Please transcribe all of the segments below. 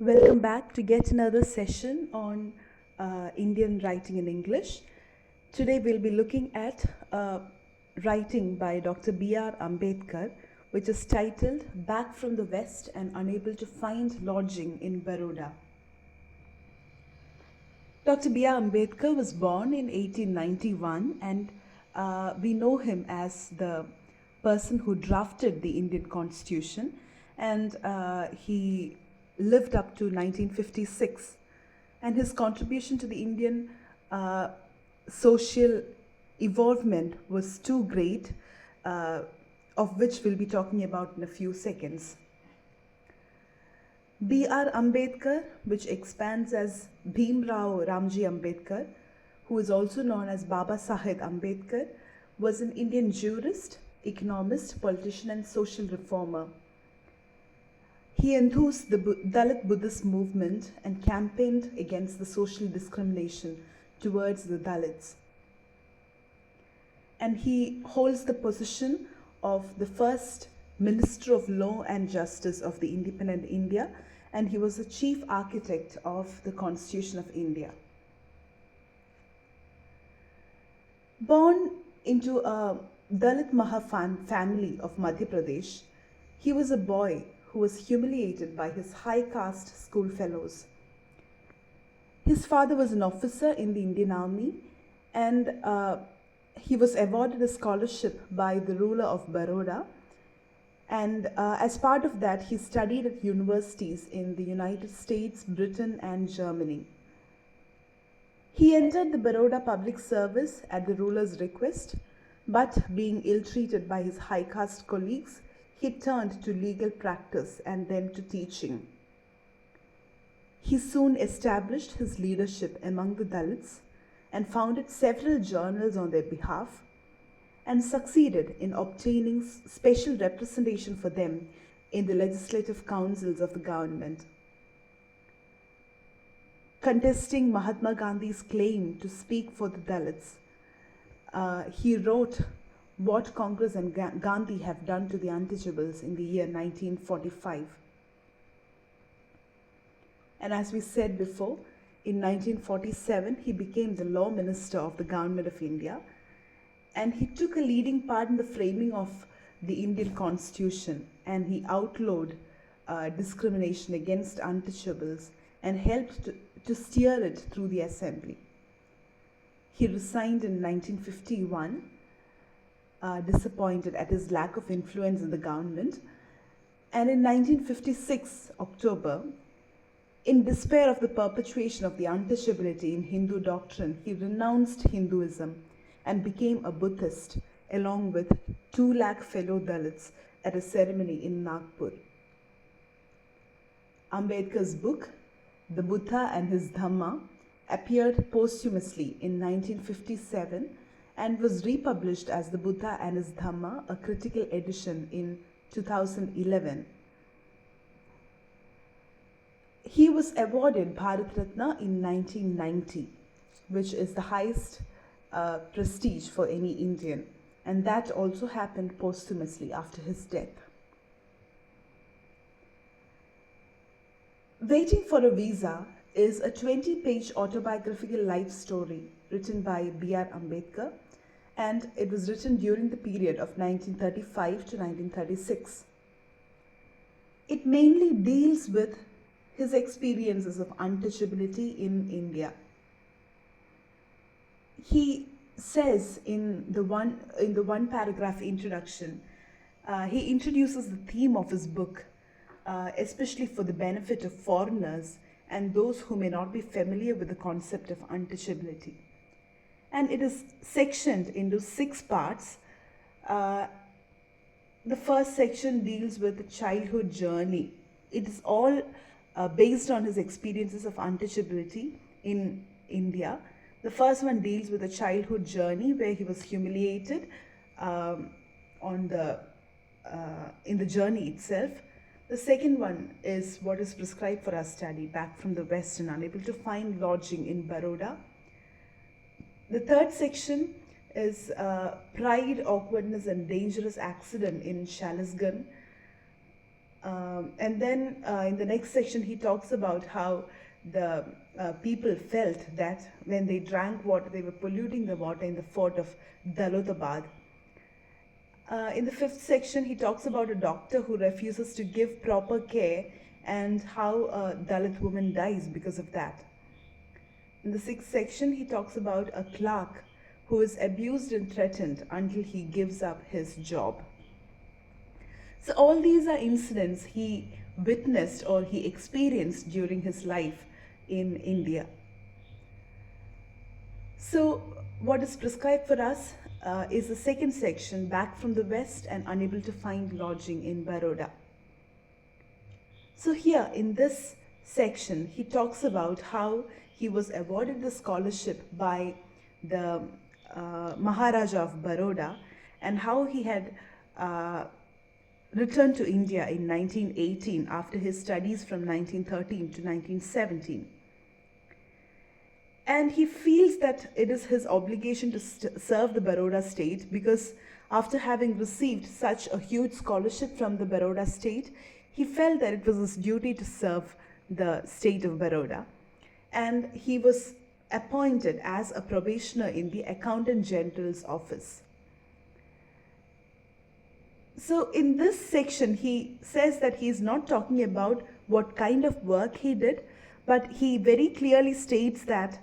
Welcome back to yet another session on Indian writing in English. Today we'll be looking at writing by Dr. B.R.Ambedkar, which is titled Back from the West and Unable to Find Lodging in Baroda. Dr. B.R. Ambedkar was born in 1891 and we know him as the person who drafted the Indian Constitution, and he lived up to 1956. And his contribution to the Indian social evolvement was too great, of which we'll be talking about in a few seconds. B.R. Ambedkar, which expands as Bhimrao Ramji Ambedkar, who is also known as Baba Saheb Ambedkar, was an Indian jurist, economist, politician, and social reformer. He enthused the Dalit Buddhist movement and campaigned against the social discrimination towards the Dalits. And he holds the position of the first Minister of Law and Justice of the independent India, and he was the chief architect of the Constitution of India. Born into a Dalit Mahafan family of Madhya Pradesh, he was a boy who was humiliated by his high caste schoolfellows. His father was an officer in the Indian Army, and he was awarded a scholarship by the ruler of Baroda. And as part of that, he studied at universities in the United States, Britain, and Germany. He entered the Baroda public service at the ruler's request, but being ill-treated by his high caste colleagues, he turned to legal practice and then to teaching. He soon established his leadership among the Dalits and founded several journals on their behalf, and succeeded in obtaining special representation for them in the legislative councils of the government. Contesting Mahatma Gandhi's claim to speak for the Dalits, he wrote What Congress and Gandhi Have Done to the Untouchables in the year 1945. And as we said before, in 1947, he became the Law Minister of the Government of India, and he took a leading part in the framing of the Indian Constitution, and he outlawed discrimination against untouchables and helped to steer it through the assembly. He resigned in 1951, disappointed at his lack of influence in the government, and in 1956, October, in despair of the perpetuation of the untouchability in Hindu doctrine, he renounced Hinduism and became a Buddhist along with 2 lakh fellow Dalits at a ceremony in Nagpur. Ambedkar's book, The Buddha and His Dhamma, appeared posthumously in 1957 and was republished as The Buddha and His Dhamma, a critical edition, in 2011. He was awarded Bharat Ratna in 1990, which is the highest prestige for any Indian, and that also happened posthumously after his death. Waiting for a Visa is a 20-page autobiographical life story written by B.R. Ambedkar, and it was written during the period of 1935 to 1936. It mainly deals with his experiences of untouchability in India. He says in the one paragraph introduction, he introduces the theme of his book, especially for the benefit of foreigners and those who may not be familiar with the concept of untouchability. And it is sectioned into 6 parts. The first section deals with the childhood journey. It is all based on his experiences of untouchability in India. The first one deals with a childhood journey where he was humiliated in the journey itself. The second one is what is prescribed for our study, back from the West and unable to find lodging in Baroda. The third section is pride, awkwardness, and dangerous accident in Shalisgan. And then in the next section, he talks about how the people felt that when they drank water, they were polluting the water in the fort of Dalotabad. In the fifth section, he talks about a doctor who refuses to give proper care and how a Dalit woman dies because of that. In the sixth section, he talks about a clerk who is abused and threatened until he gives up his job. So, all these are incidents he witnessed or he experienced during his life in India. So, what is prescribed for us is the second section, back from the west and unable to find lodging in Baroda. So, here in this section, he talks about how he was awarded the scholarship by the Maharaja of Baroda and how he had returned to India in 1918 after his studies from 1913 to 1917. And he feels that it is his obligation to serve the Baroda state because after having received such a huge scholarship from the Baroda state, he felt that it was his duty to serve the state of Baroda. And he was appointed as a probationer in the Accountant General's office. So, in this section, he says that he is not talking about what kind of work he did, but he very clearly states that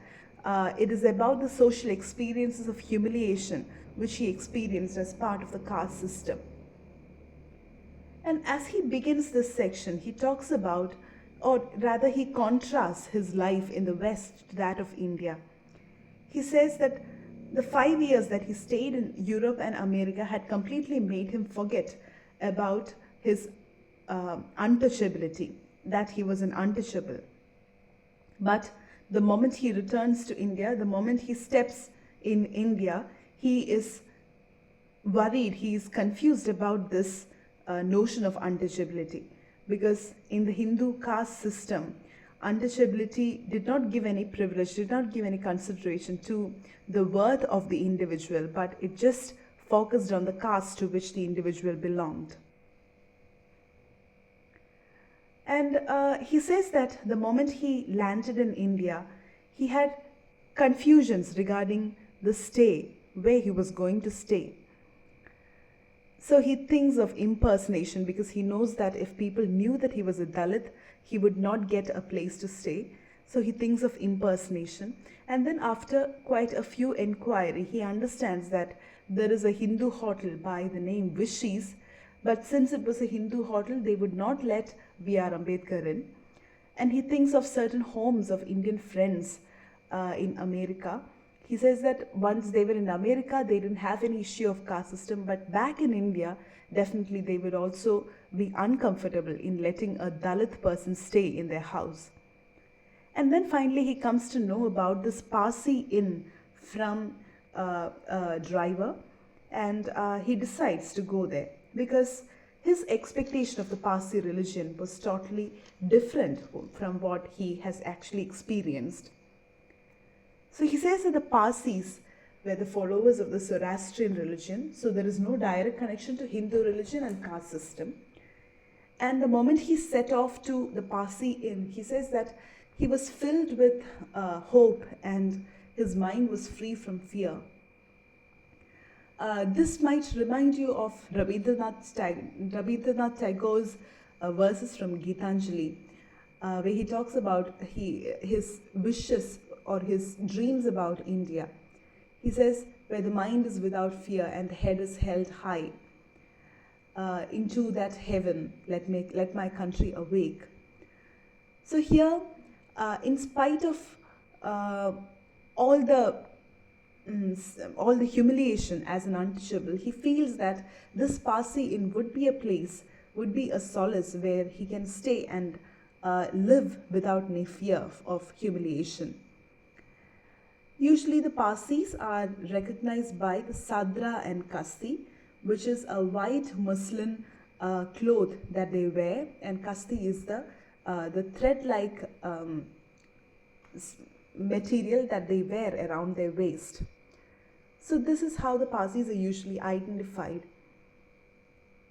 it is about the social experiences of humiliation which he experienced as part of the caste system. And as he begins this section, he talks about, or rather, he contrasts his life in the West to that of India. He says that the 5 years that he stayed in Europe and America had completely made him forget about his untouchability, that he was an untouchable. But the moment he returns to India, the moment he steps in India, he is worried, he is confused about this notion of untouchability. Because in the Hindu caste system, untouchability did not give any privilege, did not give any consideration to the worth of the individual, but it just focused on the caste to which the individual belonged. And he says that the moment he landed in India, he had confusions regarding the stay, where he was going to stay. So he thinks of impersonation because he knows that if people knew that he was a Dalit, he would not get a place to stay. So he thinks of impersonation. And then after quite a few inquiry, he understands that there is a Hindu hotel by the name Vishi's. But since it was a Hindu hotel, they would not let B.R.Ambedkar in. And he thinks of certain homes of Indian friends in America. He says that once they were in America, they didn't have any issue of caste system, but back in India, definitely they would also be uncomfortable in letting a Dalit person stay in their house. And then finally, he comes to know about this Parsi Inn from a driver, and he decides to go there because his expectation of the Parsi religion was totally different from what he has actually experienced. So he says that the Parsis were the followers of the Zoroastrian religion, so there is no direct connection to Hindu religion and caste system. And the moment he set off to the Parsi Inn, he says that he was filled with hope and his mind was free from fear. This might remind you of Rabindranath Tagore's verses from Gitanjali, where he talks about his wishes or his dreams about India. He says, where the mind is without fear and the head is held high, into that heaven, let my country awake. So here, in spite of all the humiliation as an untouchable, he feels that this Parsi Inn would be a place, would be a solace where he can stay and live without any fear of humiliation. Usually the Parsis are recognized by the sadra and kasti, which is a white muslin cloth that they wear, and kasti is the thread-like material that they wear around their waist. So this is how the Parsis are usually identified.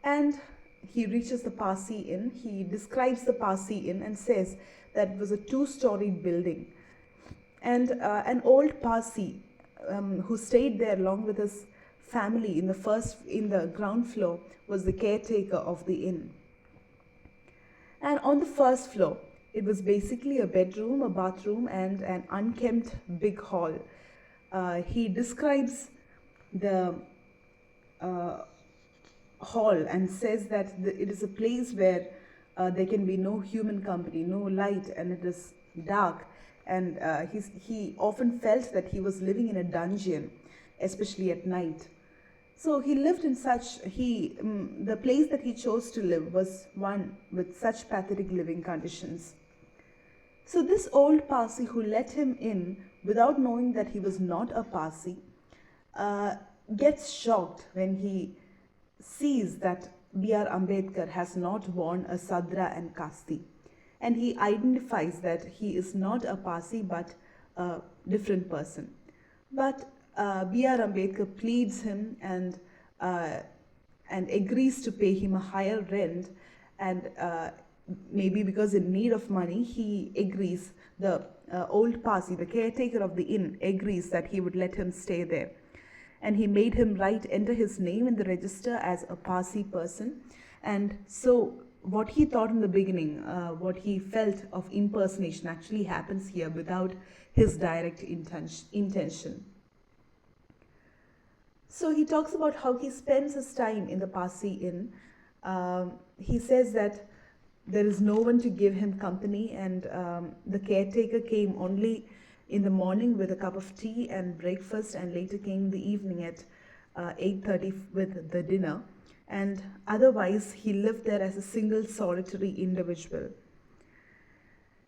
And he reaches the Parsi Inn. He describes the Parsi Inn and says that it was a two-storied building. And an old Parsi who stayed there along with his family in the ground floor was the caretaker of the inn. And on the first floor, it was basically a bedroom, a bathroom, and an unkempt big hall. He describes the uh, hall and says that it is a place where there can be no human company, no light, and it is dark. And he often felt that he was living in a dungeon, especially at night. So he lived in the place that he chose to live was one with such pathetic living conditions. So this old Parsi who let him in without knowing that he was not a Parsi gets shocked when he sees that B.R.Ambedkar has not worn a sadra and kasti. And he identifies that he is not a Parsi but a different person. But B.R.Ambedkar pleads him and agrees to pay him a higher rent, and maybe because in need of money, he agrees. The old Parsi, the caretaker of the inn, agrees that he would let him stay there. And he made him enter his name in the register as a Parsi person. And so what he thought in the beginning, what he felt of impersonation actually happens here without his direct intention. So he talks about how he spends his time in the Parsi Inn. He says that there is no one to give him company, and the caretaker came only in the morning with a cup of tea and breakfast, and later came in the evening at 8:30 with the dinner. And otherwise, he lived there as a single solitary individual.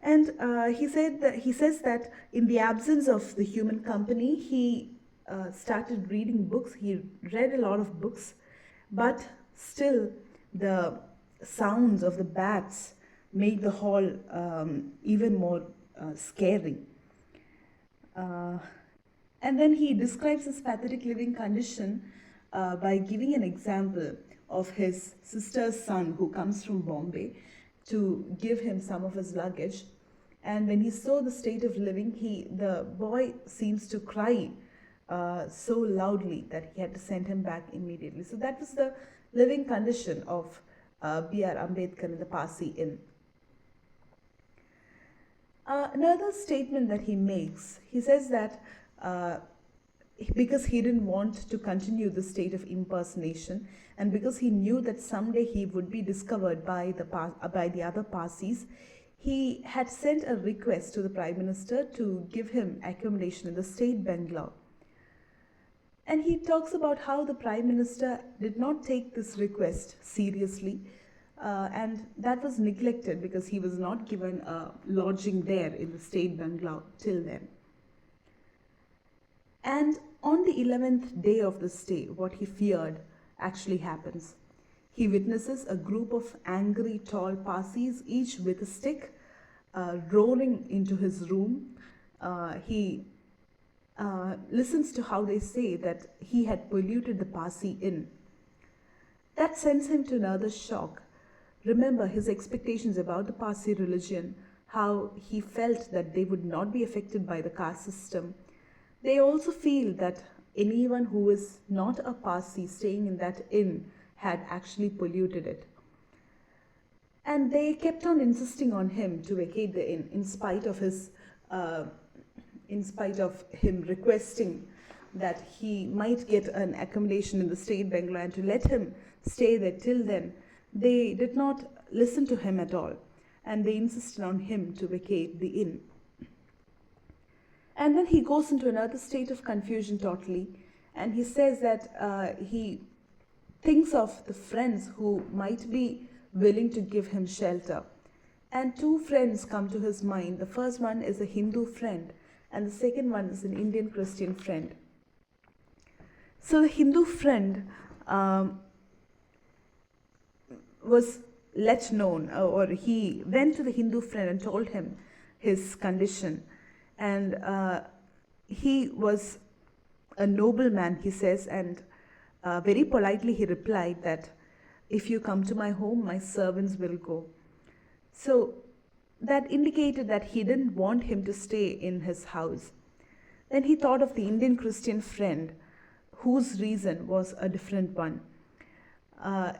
And he says that in the absence of the human company, he started reading books. He read a lot of books, but still the sounds of the bats made the hall even more scary. And then he describes his pathetic living condition by giving an example of his sister's son who comes from Bombay to give him some of his luggage. And when he saw the state of living, the boy seems to cry so loudly that he had to send him back immediately. So that was the living condition of B.R.Ambedkar in the Parsi Inn. Another statement that he makes, he says that because he didn't want to continue the state of impersonation, and because he knew that someday he would be discovered by the other Parsis, he had sent a request to the Prime Minister to give him accommodation in the state bungalow. And he talks about how the Prime Minister did not take this request seriously, and that was neglected because he was not given a lodging there in the state bungalow till then. And on the 11th day of the stay, what he feared actually happens. He witnesses a group of angry tall Parsis, each with a stick, roaring into his room. He listens to how they say that he had polluted the Parsi Inn. That sends him to another shock. Remember his expectations about the Parsi religion, how he felt that they would not be affected by the caste system. They also feel that anyone who is not a Parsi staying in that inn had actually polluted it. And they kept on insisting on him to vacate the inn in spite of him requesting that he might get an accommodation in the state bungalow and to let him stay there till then. They did not listen to him at all, and they insisted on him to vacate the inn. And then he goes into another state of confusion totally, and he says that he thinks of the friends who might be willing to give him shelter. And two friends come to his mind. The first one is a Hindu friend, and the second one is an Indian Christian friend. So the Hindu friend was let known, or he went to the Hindu friend and told him his condition. And he was a noble man, he says, and very politely he replied that If you come to my home, my servants will go. So that indicated that he didn't want him to stay in his house. Then he thought of the Indian Christian friend, whose reason was a different one.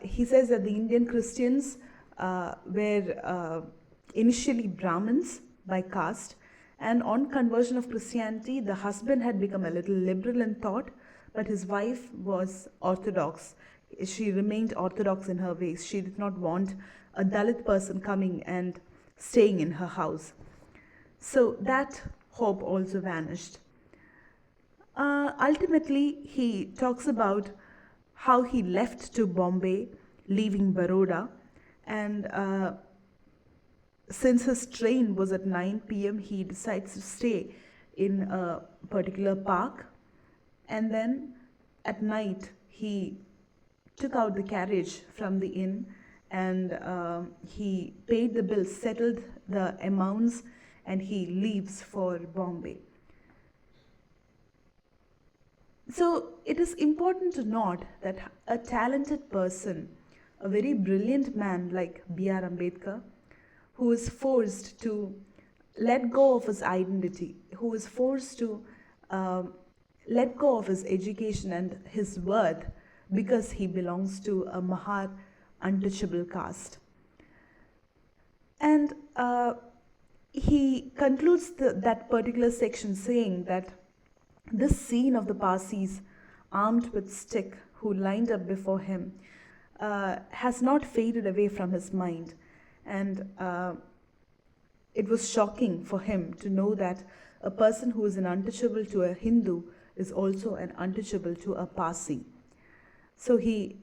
He says that the Indian Christians were initially Brahmins by caste, and on conversion of Christianity, the husband had become a little liberal in thought, but his wife was orthodox. She remained orthodox in her ways. She did not want a Dalit person coming and staying in her house. So that hope also vanished. Ultimately, he talks about how he left to Bombay, leaving Baroda, and since his train was at 9 p.m., he decides to stay in a particular park, and then at night he took out the carriage from the inn, and he paid the bill, settled the amounts, and he leaves for Bombay. So it is important to note that a talented person, a very brilliant man like B.R.Ambedkar, who is forced to let go of his identity, who is forced to let go of his education and his worth because he belongs to a Mahar untouchable caste. And he concludes that particular section saying that this scene of the Parsis armed with stick who lined up before him has not faded away from his mind. And it was shocking for him to know that a person who is an untouchable to a Hindu is also an untouchable to a Parsi. So he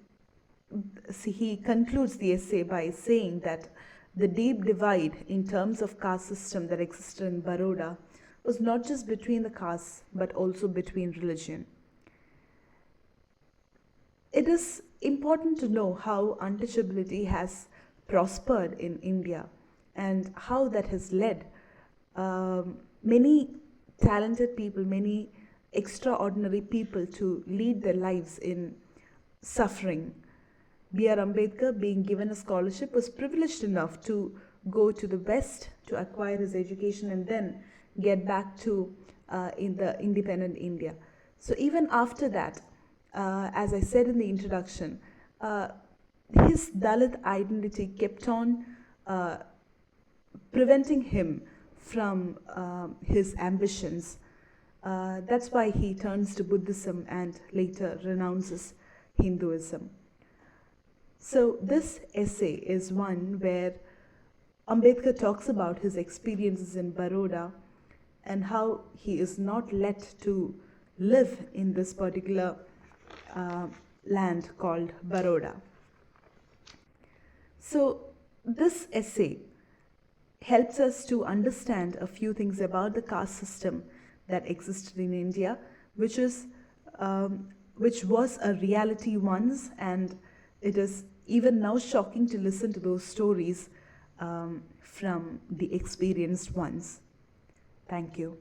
concludes the essay by saying that the deep divide in terms of caste system that existed in Baroda was not just between the castes but also between religion. It is important to know how untouchability has prospered in India and how that has led many talented people, many extraordinary people to lead their lives in suffering. B.R. Ambedkar, being given a scholarship, was privileged enough to go to the West to acquire his education and then get back to in the independent India. So even after that, as I said in the introduction, his Dalit identity kept on preventing him from his ambitions. That's why he turns to Buddhism and later renounces Hinduism. So this essay is one where Ambedkar talks about his experiences in Baroda and how he is not let to live in this particular land called Baroda. So this essay helps us to understand a few things about the caste system that existed in India, which was a reality once, and it is even now shocking to listen to those stories from the experienced ones. Thank you.